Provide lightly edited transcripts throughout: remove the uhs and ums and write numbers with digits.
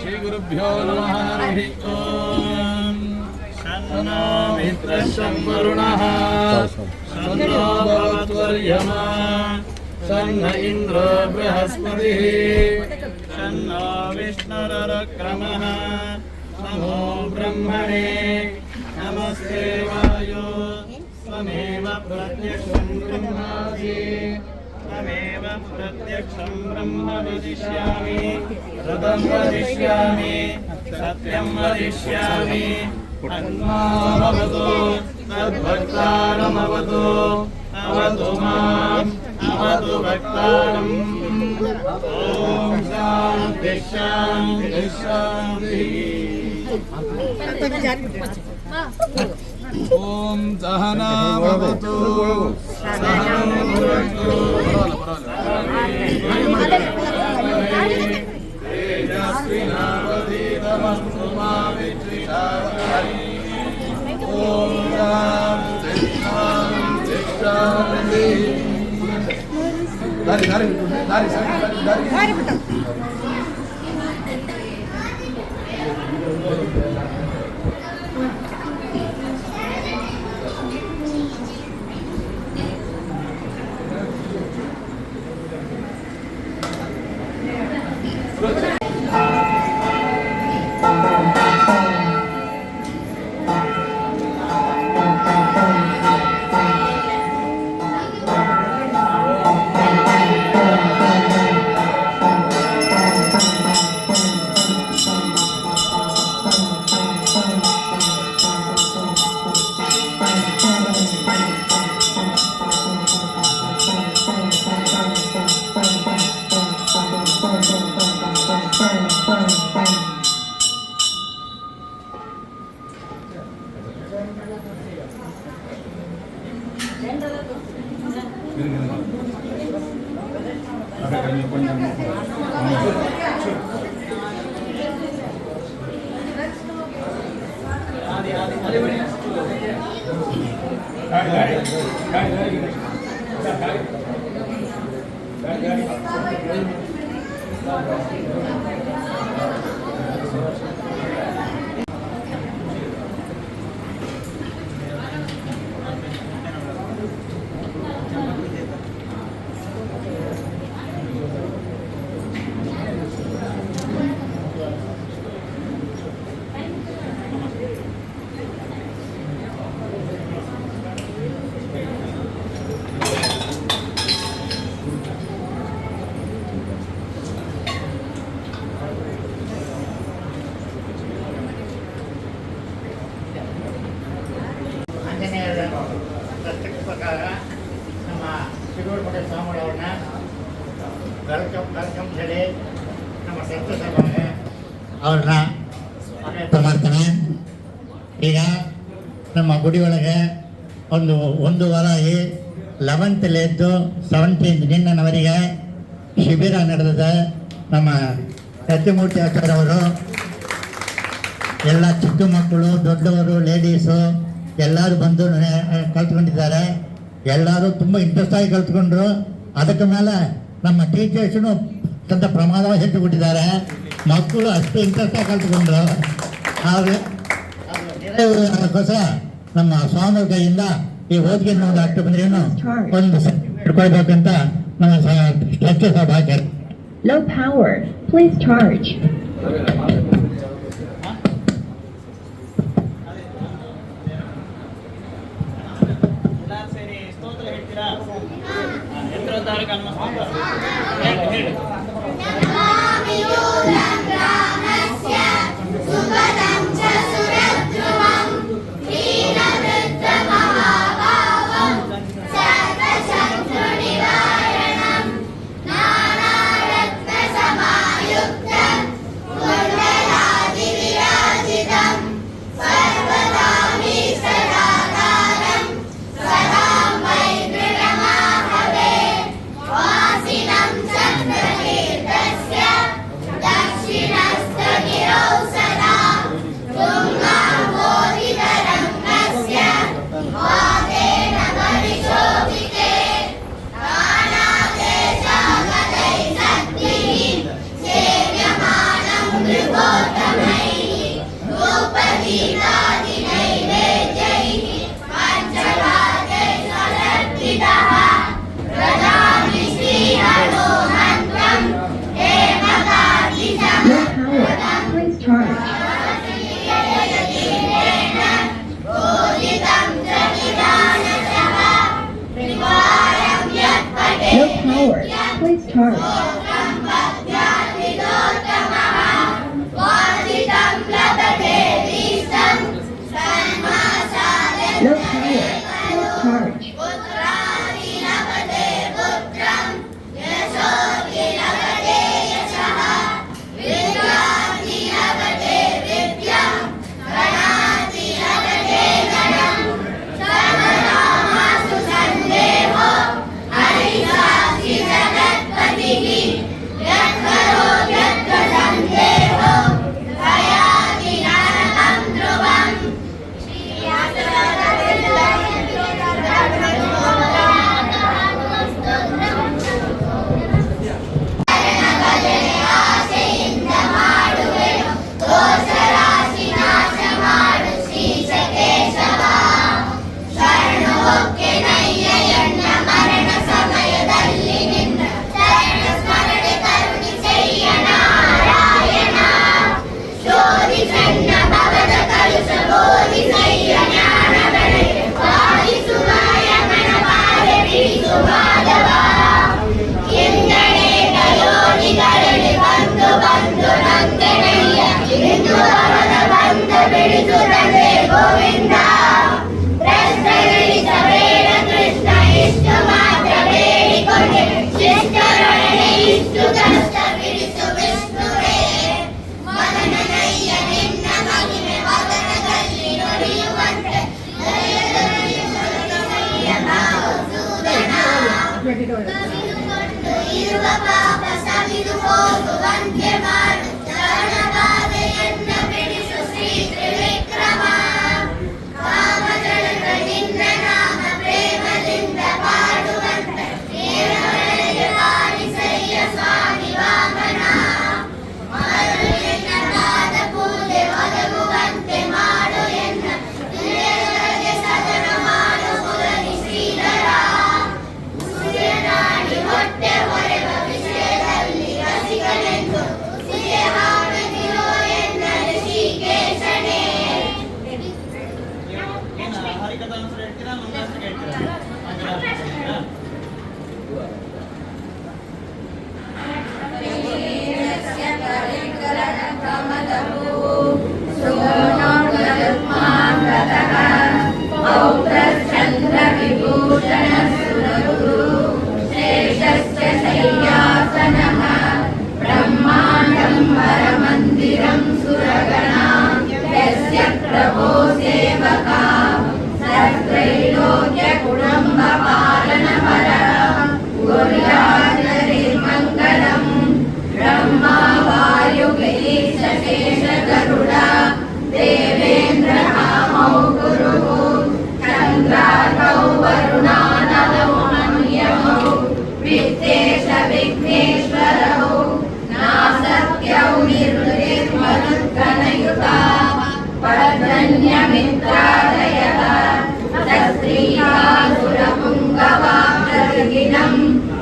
श्री गुरुभ्यो नमः। हरिः ओम। शन्नो मित्रः वरुणः शन्नो भवत्वर्यमा शन्न इन्द्रो बृहस्पतिः शन्नो विष्णुरुक्रमः नमो ब्रह्मणे नमस्ते वायो त्वमेव प्रत्यक्षं ब्रह्मासि त्वमेव प्रत्यक्षं ब्रह्म वदिष्यामि सतं वदिष्यामि सत्यं वदिष्यामि तन्मामवतु तद्भक्तारमवतु अवतु माम् अवतु भक्तारम्। ॐ शान्ति शान्ति शान्तिः। ॐ सहना भवतु सहनौ भुनक्तु तेजस्विनावधीतमस्तु मा विद्विषावहै। ॐ शान्ति शान्ति शान्तिः। ಪ್ರಕಾರ ನಮ್ಮ ಶಿರೂರು ಮಠ ಸ್ವಾಮಿಗಳವ್ರನ್ನ ವೆಲ್ಕಮ್ ಹೇಳಿ ನಮ್ಮ ಸಂತೋಷವಾಗಿ ಅವ್ರನ್ನ ಮಾಡ್ತಾನೆ. ಈಗ ನಮ್ಮ ಗುಡಿ ಒಳಗೆ ಒಂದು ವಾರ 11th 17th ನಿನ್ನವರೆಗೆ ಶಿಬಿರ ನಡೆದಿದೆ. ನಮ್ಮ ಸತ್ಯಮೂರ್ತಿ ಆಚಾರ್ಯ ಅವರು ಎಲ್ಲ ಚಿಕ್ಕ ಮಕ್ಕಳು, ದೊಡ್ಡವರು, ಲೇಡೀಸು ಎಲ್ಲರೂ ಬಂದು ಕಲ್ತ್ಕೊಂಡಿದ್ದಾರೆ. ಎಲ್ಲರೂ ತುಂಬ ಇಂಟ್ರೆಸ್ಟ್ ಆಗಿ ಕಲ್ತ್ಕೊಂಡ್ರು. ಅದಕ್ಕೆ ಮೇಲೆ ನಮ್ಮ ಟೀಚರ್ಸ್ನು ಅಂತ ಪ್ರಮಾದವಾಗಿ ಹೆಚ್ಚುಬಿಟ್ಟಿದ್ದಾರೆ. ಮಕ್ಕಳು ಅಷ್ಟು ಇಂಟ್ರೆಸ್ಟ್ ಆಗಿ ಕಲ್ತ್ಕೊಂಡ್ರು. ಅದಕ್ಕೋಸ್ಕರ ನಮ್ಮ ಸ್ವಾಮಿ ಕೈಯಿಂದ ಈ ಓದಿಗೆ ಒಂದು ಅಷ್ಟು ಬಂದ್ರೇನು ಒಂದು ಇಟ್ಕೊಳ್ಬೇಕಂತ ನಮ್ಮ ಭಾಗ್ಯ. Low power, please charge. Please charge. No power. Please charge.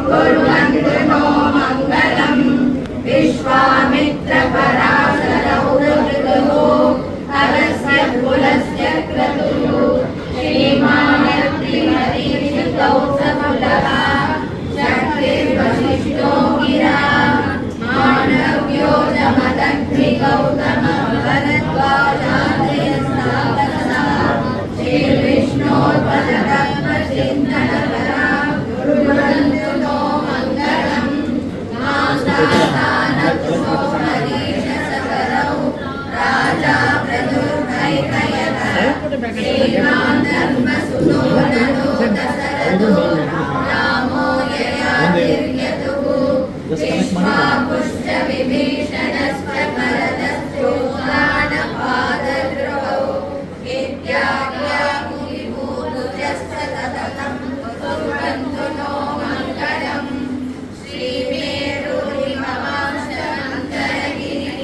कुर्वन्तु नो मङ्गलम् विश्वामित्रपराशरौ ऋतुः हरस्य कुलस्य क्रतुः श्रीमानत्रिमरीषितौ सफलः शक्तिर्वसिष्ठो गिरा मानव्यो जमदग्निगौतमः भरद्वाजादयस्तापसा श्रीविष्णोर्पदपद्मचिन्तनकरा कुर्वन्तु नो मङ्गलम् मासादानतुषो हरीशसकरौ राजा प्रदुर्भैकयः श्रीमान् धर्मसुतो नरो दशरथो रामो ययातिर्यतुः विश्वापुश्च विभीषणश्च भरतश्चोष्णानपादद्रवौ इत्याज्ञामुनिभूतुजश्च सततं कुर्वन्तु नो मङ्गलम् श्रीमेरुरिमवांश्च मन्दरगिरिः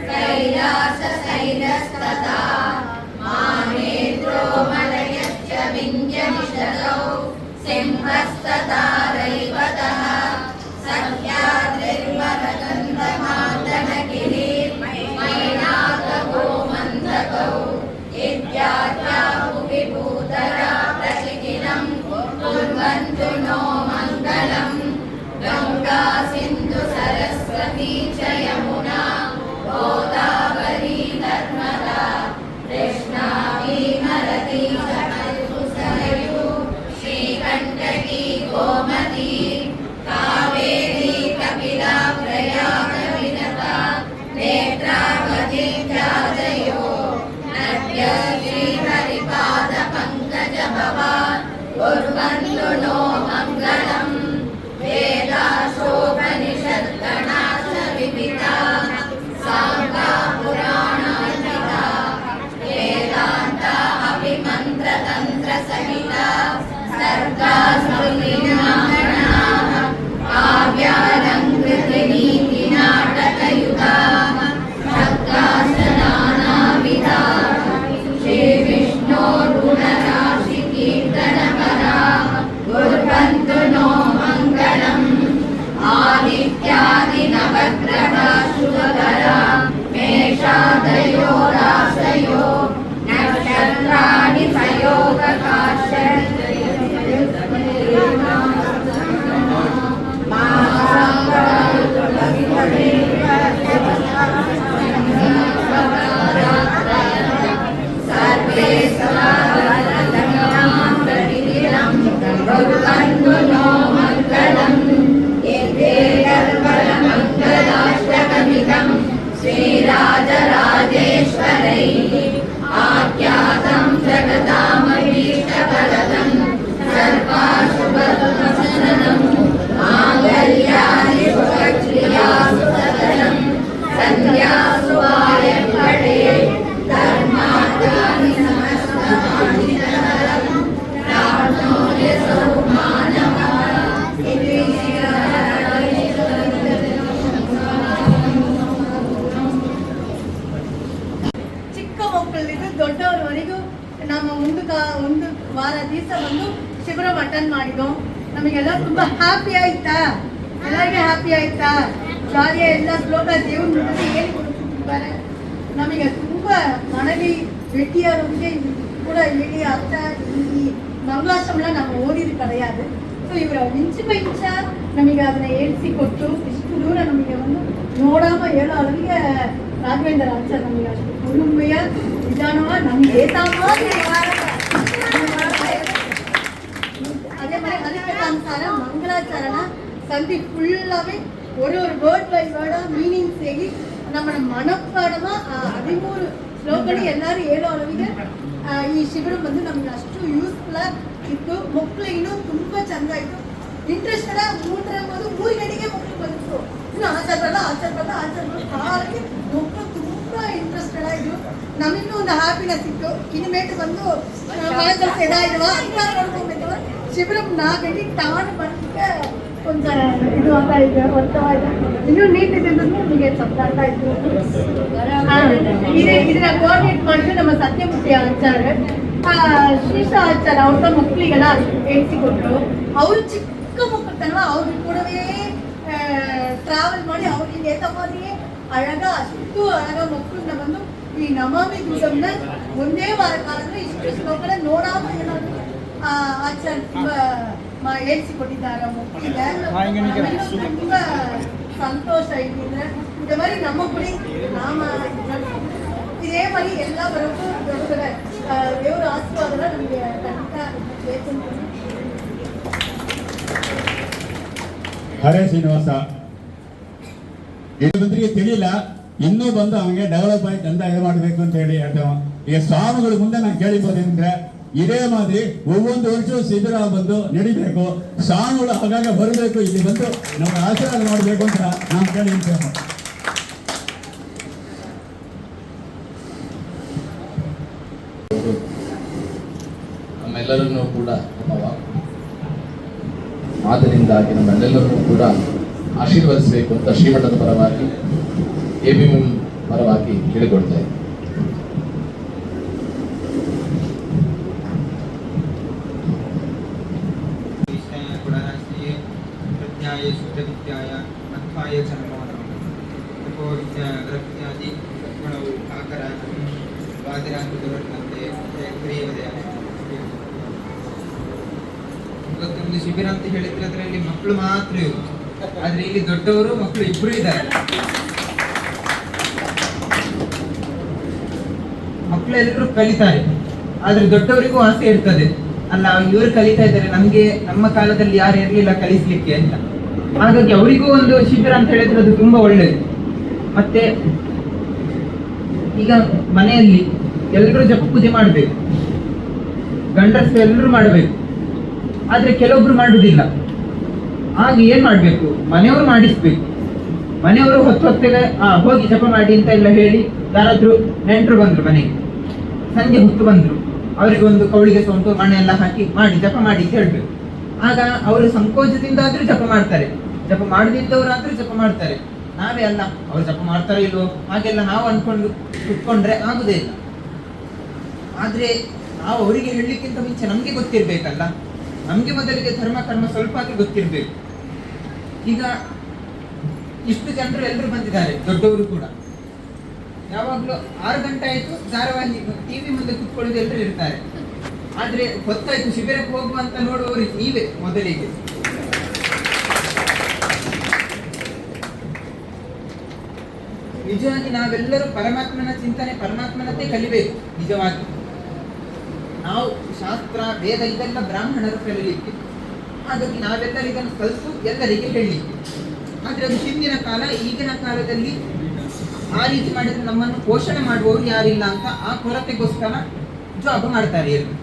कैलासशैलस्तथा माहेन्द्रो मलयश्च विन्ध्यनिषदौ सिंहस्तथा रैवतः सह्याद्रिर्वरदन्तमादनगिरिर्मैनाकगो मन्दकौ इत्याद्याहुविभूतरा प्रतिदिनं कुर्वन्तु नो मङ्गलम् गङ्गा सिन्धु सरस्वती च यमुना गोदावरी नर्मदा कृष्णा भीमरती सरयू श्रीकण्टकी गोमती कावेरी कपिला प्रयागविनता नेत्रावती चादयो नद्य श्रीहरिपादपङ्कजभवान् कुर्वन्तु नो मङ्गलम् वेदाशोपनिषद्गणाश्च विविधा साङ्गा पुराणान्विता वेदान्ता अभिमन्त्रतन्त्रसहिता सर्गा स्मृतिनामणाः काव्यालङ्कृतिनीतिनाटकयुगाः शब्दासनानाविधा श्रीविष्णोर्गुणराशिकीर्तनपराः कुर्वन्तु नो मङ्गलम् आदित्यादिनवग्रहा शुभकरा मेषादयो राशयो नक्षत्राणि सयोगकाश सर्वे प्रतिदिनं कुर्वन्तु नो मङ्गलम् मङ्गलाष्टकमिदं श्रीराजराजेश्वरैः आख्यातं जगतामभीष्टफलदं सर्वाशुभदर्शनं माङ्गल्यानि शुभक्रियासु सदनं सन्ध्यासु आयङ्कटे धर्मार्थानि समस्तमानि प्राप्नोति सौमानवः इति ಚಿಕ್ಕ ಮಕ್ಕಳಿದ್ದು ದೊಡ್ಡವರವರೆಗೂ ನಮ್ಮ ಒಂದು ವಾರ ದಿವಸ ಒಂದು ಶಿಬಿರ ಅಟೆಂಡ್ ಮಾಡಿದ್ದು ನಮಗೆಲ್ಲ ತುಂಬಾ ಹ್ಯಾಪಿ ಆಯ್ತಾ? ಎಲ್ಲರಿಗೆ ಹ್ಯಾಪಿ ಆಯ್ತಾ? ಜಾಲಿಯ ಎಲ್ಲ ಶ್ಲೋಕ ದೇವ್ರ ಮುಂದೆ ಏನು ಕೊಡ್ತಿದ್ದಾರೆ ನಮಗೆ ತುಂಬಾ ಮನವಿ ಭೇಟಿಯಾರೊಂದಿಗೆ ಕೂಡ ಹೇಳಿ ಅರ್ಥ ಈ ಮಂಗಳಾಶ್ರಮನ ನಾವು ಓದಿದ್ದು ಕಡೆயாது. ಸೊ ಇವರ ಮಿಂಚ ನಮಗೆ ಅದನ್ನ ಹೇಳಿಸಿಕೊಟ್ಟು ಇಷ್ಟು ದೂರ ನಮಗೆ ಒಂದು ನೋಡಾಮ ಹೇಳೋ ಅವರಿಗೆ ರಾಘವೇಂದ್ರ ಆಚಾರ್ಯ ನಮಗೆ ಅಷ್ಟು ಕುರುಮೆಯ ನಿಧಾನವ ನಮ್ಗೆ அதே மாதிரி அதுக்கனுசார மங்களாச்சரண சந்தி ஃபுல்லாவே ஒரு வேர்ட் பை வேர்டா மீனிங் ಸೇರಿ ನಮ್ಮ ಮನಪಾಡಮ 13 ಶ್ಲೋಕಗಳು ಎಲ್ಲರೂ ಹೇಳೋ ಅಳವಿಗೆ ಈ ಶಿಬಿರ ಬಂದು ನಮಗೆ ಅಷ್ಟು ಯೂಸ್ಫುಲ್ ಇತ್ತು. ಮಕ್ಕಳಿಗೂ ತುಂಬಾ ಚಂದ ಆಯ್ತು. ಇಂಟ್ರೆಸ್ಟೆಡ್ ಮೂರು ಗಂಟೆಗೆ ಮಕ್ಕಳು ಬಂತು. ಇನ್ನು ಆಚಾರ ಬರಲ್ಲ ಹಾಗೆ ಮಕ್ಕಳು ತುಂಬಾ ಇಂಟ್ರೆಸ್ಟೆಡ್ ಆಯಿತು. ನಮಗೂ ಒಂದು ಹ್ಯಾಪಿನೆಸ್ ಇತ್ತು. ಇನ್ಮೇಲೆ ಬಂದು ಕೆಲಸ ಇದಾಯಿಲ್ವಾ ಅಂತ ನೋಡ್ಕೊಂಡ್ಬಿಟ್ಟು ಶಿಬಿರ 4 ಗಂಟೆಗೆ ಟಾನ್ ಬರೋದಕ್ಕೆ ಒಂದು ಇದು ಆಗ್ತಾ ಇದೆ, ಅರ್ಥವಾಯ್ತು. ಇನ್ನೂ ನೀಟ್ ಇದೆ ಅಂದ್ರೆ ನಿಮಗೆ ಶಬ್ದ ಅರ್ಥ ಆಯ್ತು. ಇದನ್ನ ಕೋಆರ್ಡಿನೇಟ್ ಮಾಡಿದ್ರೆ ನಮ್ಮ ಸತ್ಯಮೂರ್ತಿ ಆಚಾರ್ಯ ಶ್ರೀಶಾ ಆಚಾರ್ಯ ಅವ್ರ ಮಕ್ಕಳಿಗೆಲ್ಲ ಹೇಳಿಸಿಕೊಟ್ರು. ಅವರು ಚಿಕ್ಕ ಮಕ್ಕಳ குழந்தைத்தனமா அவங்க கூடவே டிராவல் பண்ணி அவங்களுக்கு ஏற்ற மாதிரியே அழகா ಅಷ್ಟು ಅழகಾ ಮಕ್ಕಳನ್ನ ಬಂದು ಈ ನಮಾಮಿ ಗಂಗೆನ ಒಂದೇ ವಾರ ಕಾಲದಲ್ಲಿ ಇಷ್ಟು ಶ್ಲೋಕನ ನೋಡಾಮ ಏನಾದ್ರು ಆಚಾರ್ಯ ತುಂಬಾ ಹೇಳಿಸಿಕೊಟ್ಟಿದ್ದಾರೆ ಮಕ್ಕಳಿಗೆ ತುಂಬಾ ಸಂತೋಷ ಇದೆ. இந்த மாதிரி நம்ம கூட நாம இதே மாதிரி எல்லா வரவும் ದೇವರ ಆಶೀರ್ವಾದ ನಮಗೆ ಖಂಡಿತ ಬೇಕು. ಹರೇ ಶ್ರೀನಿವಾಸ ಮಂತ್ರಿಗೆ ತಿಳಿಯಿಲ್ಲ, ಇನ್ನೂ ಬಂದು ಅವನಿಗೆ ಡೆವಲಪ್ ಆಗಿ ಚಂದ ಇದು ಮಾಡಬೇಕು ಅಂತ ಹೇಳಿ ಹೇಳ್ತೇವೆ. ಈಗ ಸ್ವಾಮಿಗಳು ಮುಂದೆ ನಾನು ಕೇಳಿಬೋದೇಂದ್ರೆ ಇದೇ ಮಾದರಿ ಒவ்வೊಂದು ವರ್ಷವೂ ಶಿಬಿರ ಬಂದು ನಡಿಬೇಕು, ಸ್ವಾಮಿಗಳು ಆಗಾಗ ಬರಬೇಕು, ಇಲ್ಲಿ ಬಂದು ನಮಗೆ ಆಶೀರ್ವಾದ ಮಾಡಬೇಕು ಅಂತ ನಾವು ಕೇಳಿರ್ತೇವೆ. ನಮ್ಮೆಲ್ಲರನ್ನೂ ಕೂಡ ನಮ್ಮ ಮಾತಿನಿಂದಾಗಿ ನಮ್ಮೆಲ್ಲರನ್ನೂ ಕೂಡ ಆಶೀರ್ವದಿಸಬೇಕು ಅಂತ ಶ್ರೀಮಠದ ಪರವಾಗಿ ಎಬಿಎಂ ಪರವಾಗಿ ಕೇಳಿಕೊಳ್ತಾ ಇದ್ದೀನಿ. ಶುದ್ಧವಿದ್ಯಾಯ ಅರ್ಥಾಯ ಚ ನಮೋ ನಮಃ. ತಪೋವಿದ್ಯಾದಿ ಗುಣವು ಆಕರ ವಾದಿರಾಂತದವರಂತೆ ಕ್ರಿಯವದಯ. ಇವತ್ತೊಂದು ಶಿಬಿರ ಅಂತ ಹೇಳಿದ್ರೆ ಅದರಲ್ಲಿ ಮಕ್ಕಳು ಮಾತ್ರ ಇವರು, ಆದ್ರೆ ಇಲ್ಲಿ ದೊಡ್ಡವರು ಮಕ್ಕಳು ಇಬ್ರು ಇದ್ದಾರೆ. ಮಕ್ಕಳು ಎಲ್ಲರೂ ಕಲಿತಾರೆ, ಆದ್ರೆ ದೊಡ್ಡವರಿಗೂ ಆಸೆ ಇರ್ತದೆ, ಅಲ್ಲ ಇವರು ಕಲಿತಾ ಇದ್ದಾರೆ, ನಮ್ಗೆ ನಮ್ಮ ಕಾಲದಲ್ಲಿ ಯಾರು ಇರ್ಲಿಲ್ಲ ಕಲಿಸ್ಲಿಕ್ಕೆ ಅಂತ. ಹಾಗಾಗಿ ಅವರಿಗೂ ಒಂದು ಶಿಬಿರ ಅಂತ ಹೇಳಿದ್ರೆ ಅದು ತುಂಬಾ ಒಳ್ಳೆಯದು. ಮತ್ತೆ ಈಗ ಮನೆಯಲ್ಲಿ ಎಲ್ಲರೂ ಜಪ ಪೂಜೆ ಮಾಡಬೇಕು, ಗಂಡಸರು ಎಲ್ಲರೂ ಮಾಡಬೇಕು, ಆದ್ರೆ ಕೆಲವೊಬ್ರು ಮಾಡುವುದಿಲ್ಲ. ಆಗ ಏನ್ ಮಾಡ್ಬೇಕು, ಮನೆಯವರು ಮಾಡಿಸ್ಬೇಕು. ಮನೆಯವರು ಹೊತ್ತಿಗೆ ಹೋಗಿ ಜಪ ಮಾಡಿ ಅಂತ ಎಲ್ಲ ಹೇಳಿ, ಯಾರಾದ್ರೂ ನೆಂಟರು ಬಂದ್ರು ಮನೆಗೆ, ಸಂಜೆ ಹೊತ್ತು ಬಂದ್ರು, ಅವರಿಗೆ ಒಂದು ಕೌಳಿಗೆ ಸೌಂಟು ಮಣ್ಣೆ ಎಲ್ಲ ಹಾಕಿ ಮಾಡಿ ಜಪ ಮಾಡಿ ಅಂತ ಹೇಳ್ಬೇಕು. ಆಗ ಅವರು ಸಂಕೋಚದಿಂದಾದ್ರೂ ಜಪ ಮಾಡ್ತಾರೆ, ಜಪ ಮಾಡದಿದ್ದವರಾದ್ರೂ ಜಪ ಮಾಡ್ತಾರೆ. ನಾವೇ ಅಲ್ಲ, ಅವ್ರು ಜಪ ಮಾಡ್ತಾರೋ ಇಲ್ವೋ ಹಾಗೆಲ್ಲ ನಾವು ಅನ್ಕೊಂಡು ಕುತ್ಕೊಂಡ್ರೆ ಆಗುದೇ ಇಲ್ಲ. ಆದ್ರೆ ನಾವು ಅವರಿಗೆ ಹೇಳಲಿಕ್ಕಿಂತ ಮುಂಚೆ ನಮ್ಗೆ ಗೊತ್ತಿರ್ಬೇಕಲ್ಲ, ನಮ್ಗೆ ಮೊದಲಿಗೆ ಧರ್ಮ ಕರ್ಮ ಸ್ವಲ್ಪ ಆದ್ರೂ ಗೊತ್ತಿರ್ಬೇಕು. ಈಗ ಇಷ್ಟು ಜನರು ಎಲ್ಲರೂ ಬಂದಿದ್ದಾರೆ, ದೊಡ್ಡವರು ಕೂಡ. ಯಾವಾಗ್ಲೂ 6 ಗಂಟೆ ಆಯ್ತು ಧಾರಾವಾಹಿ ಟಿವಿ ಮುಂದೆ ಕುತ್ಕೊಳ್ಳೋದು ಎಲ್ಲರೂ ಇರ್ತಾರೆ. ಆದ್ರೆ ಹೊತ್ತಾಯ್ತು ಶಿಬಿರಕ್ಕೆ ಹೋಗುವಂತ ನೋಡುವವರು ನೀವೇ ಮೊದಲಿಗೆ. ನಿಜವಾಗಿ ನಾವೆಲ್ಲರೂ ಪರಮಾತ್ಮನ ಚಿಂತನೆ, ಪರಮಾತ್ಮನತೆ ಕಲಿಬೇಕು. ನಿಜವಾಗಿ ನಾವು ಶಾಸ್ತ್ರ ವೇದ ಇದೆಲ್ಲ ಬ್ರಾಹ್ಮಣರು ಕಲಿಲಿಕ್ಕೆ, ಹಾಗಾಗಿ ನಾವೆಲ್ಲರೂ ಇದನ್ನು ಕಲಿತು ಎಲ್ಲರಿಗೆ ಹೇಳಲಿಕ್ಕೆ. ಆದ್ರೆ ಅದು ಹಿಂದಿನ ಕಾಲ, ಈಗಿನ ಕಾಲದಲ್ಲಿ ಆ ರೀತಿ ಮಾಡಿದ್ರೆ ನಮ್ಮನ್ನು ಪೋಷಣೆ ಮಾಡುವವರು ಯಾರಿಲ್ಲ ಅಂತ ಆ ಕೊರತೆಗೋಸ್ಕರ ಜಾಬ್ ಮಾಡ್ತಾರೆ ಎಲ್ಲರೂ.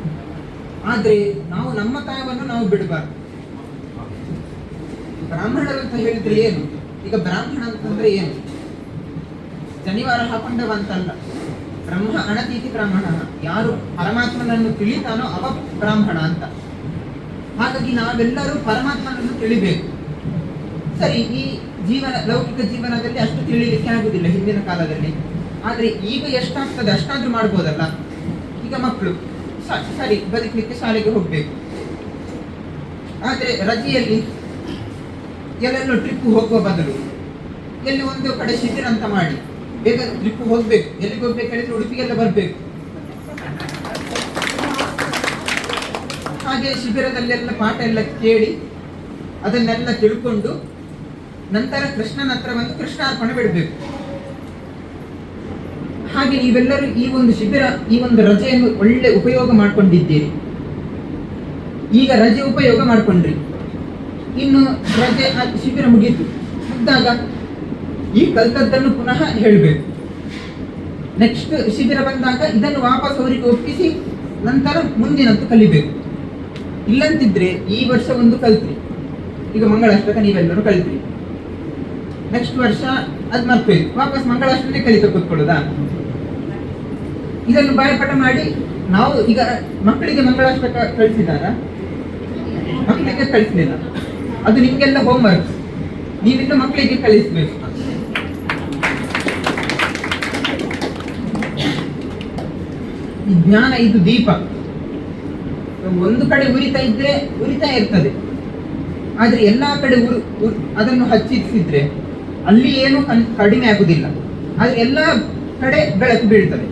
ಆದ್ರೆ ನಾವು ನಮ್ಮ ಕಾಯವನ್ನು ನಾವು ಬಿಡಬಾರ್ದು. ಬ್ರಾಹ್ಮಣರು ಅಂತ ಹೇಳಿದ್ರೆ ಏನು? ಈಗ ಬ್ರಾಹ್ಮಣ ಅಂತಂದ್ರೆ ಏನು? ಶನಿವಾರ ಹಾಕೊಂಡವ ಅಂತಲ್ಲ, ಬ್ರಹ್ಮ ಅಣತೀತಿ ಬ್ರಾಹ್ಮಣ, ಯಾರು ಪರಮಾತ್ಮನನ್ನು ತಿಳಿತಾನೋ ಅವ ಬ್ರಾಹ್ಮಣ ಅಂತ. ಹಾಗಾಗಿ ನಾವೆಲ್ಲರೂ ಪರಮಾತ್ಮನನ್ನು ತಿಳಿಬೇಕು. ಸರಿ, ಈ ಜೀವನ ಲೌಕಿಕ ಜೀವನದಲ್ಲಿ ಅಷ್ಟು ತಿಳಿಲಿಕ್ಕೆ ಆಗುದಿಲ್ಲ ಹಿಂದಿನ ಕಾಲದಲ್ಲಿ, ಆದ್ರೆ ಈಗ ಎಷ್ಟಾಗ್ತದೆ ಅಷ್ಟಾದ್ರೂ ಮಾಡ್ಬೋದಲ್ಲ. ಈಗ ಮಕ್ಕಳು ಸರಿ ಬದುಕಲಿಕ್ಕೆ ಶಾಲೆಗೆ ಹೋಗ್ಬೇಕು, ಆದ್ರೆ ರಜೆಯಲ್ಲಿ ಎಲ್ಲೆಲ್ಲೋ ಟ್ರಿಪ್ ಹೋಗುವ ಬದಲು ಎಲ್ಲಿ ಒಂದು ಕಡೆ ಶಿಬಿರ ಅಂತ ಮಾಡಿ ಬೇಗ ಟ್ರಿಪ್ ಹೋಗ್ಬೇಕು. ಎಲ್ಲಿಗೆ ಹೋಗ್ಬೇಕು ಹೇಳಿದ್ರೆ ಉಡುಪಿಗೆಲ್ಲ ಬರ್ಬೇಕು. ಹಾಗೆ ಶಿಬಿರದಲ್ಲೆಲ್ಲ ಪಾಠ ಎಲ್ಲ ಕೇಳಿ ಅದನ್ನೆಲ್ಲ ತಿಳ್ಕೊಂಡು ನಂತರ ಕೃಷ್ಣನ ಹತ್ರ ಬಂದು ಕೃಷ್ಣಾರ್ಪಣೆ ಬಿಡಬೇಕು. ಹಾಗೆ ನೀವೆಲ್ಲರೂ ಈ ಒಂದು ಶಿಬಿರ, ಈ ಒಂದು ರಜೆಯನ್ನು ಒಳ್ಳೆ ಉಪಯೋಗ ಮಾಡ್ಕೊಂಡಿದ್ದೀರಿ. ಈಗ ರಜೆ ಉಪಯೋಗ ಮಾಡ್ಕೊಂಡ್ರಿ, ಇನ್ನು ರಜೆ ಶಿಬಿರ ಮುಗೀತು, ಮುಗ್ದಾಗ ಈ ಕಲ್ತದ್ದನ್ನು ಪುನಃ ಹೇಳಬೇಕು. ನೆಕ್ಸ್ಟ್ ಶಿಬಿರ ಬಂದಾಗ ಇದನ್ನು ವಾಪಸ್ ಅವರಿಗೆ ಒಪ್ಪಿಸಿ ನಂತರ ಮುಂದಿನದ್ದು ಕಲಿಬೇಕು. ಇಲ್ಲಂತಿದ್ರೆ ಈ ವರ್ಷ ಒಂದು ಕಲ್ತ್ರಿ, ಈಗ ಮಂಗಳಾಷ್ಟಕ ನೀವೆಲ್ಲರೂ ಕಲಿತ್ರಿ, ನೆಕ್ಸ್ಟ್ ವರ್ಷ ಅದ್ ಮರ್ಬೇಕು, ವಾಪಸ್ ಮಂಗಳಾಷ್ಟನೇ ಕಲಿತ ಕೂತ್ಕೊಳ್ಳೋದಾ? ಇದನ್ನು ಬಾಯಪಾಠ ಮಾಡಿ ನಾವು ಈಗ ಮಕ್ಕಳಿಗೆ ಮಂಗಳಾಷ್ಟಕ ಕಳಿಸಿದಾರ? ಮಕ್ಕಳಿಗೆ ಕಳಿಸಲಿಲ್ಲ, ಅದು ನಿಮ್ಗೆಲ್ಲ ಹೋಮ್ವರ್ಕ್, ನೀವಿನ್ನು ಮಕ್ಕಳಿಗೆ ಕಲಿಸ್ಬೇಕು. ಈ ಜ್ಞಾನ ಇದು ದೀಪ, ಒಂದು ಕಡೆ ಉರಿತಾ ಇದ್ರೆ ಉರಿತಾ ಇರ್ತದೆ, ಆದ್ರೆ ಎಲ್ಲಾ ಕಡೆ ಅದನ್ನು ಹಚ್ಚಿಸಿದ್ರೆ ಅಲ್ಲಿ ಏನು ಕಡಿಮೆ ಆಗುದಿಲ್ಲ, ಆದ್ರೆ ಎಲ್ಲಾ ಕಡೆ ಬೆಳಕು ಬೀಳ್ತದೆ.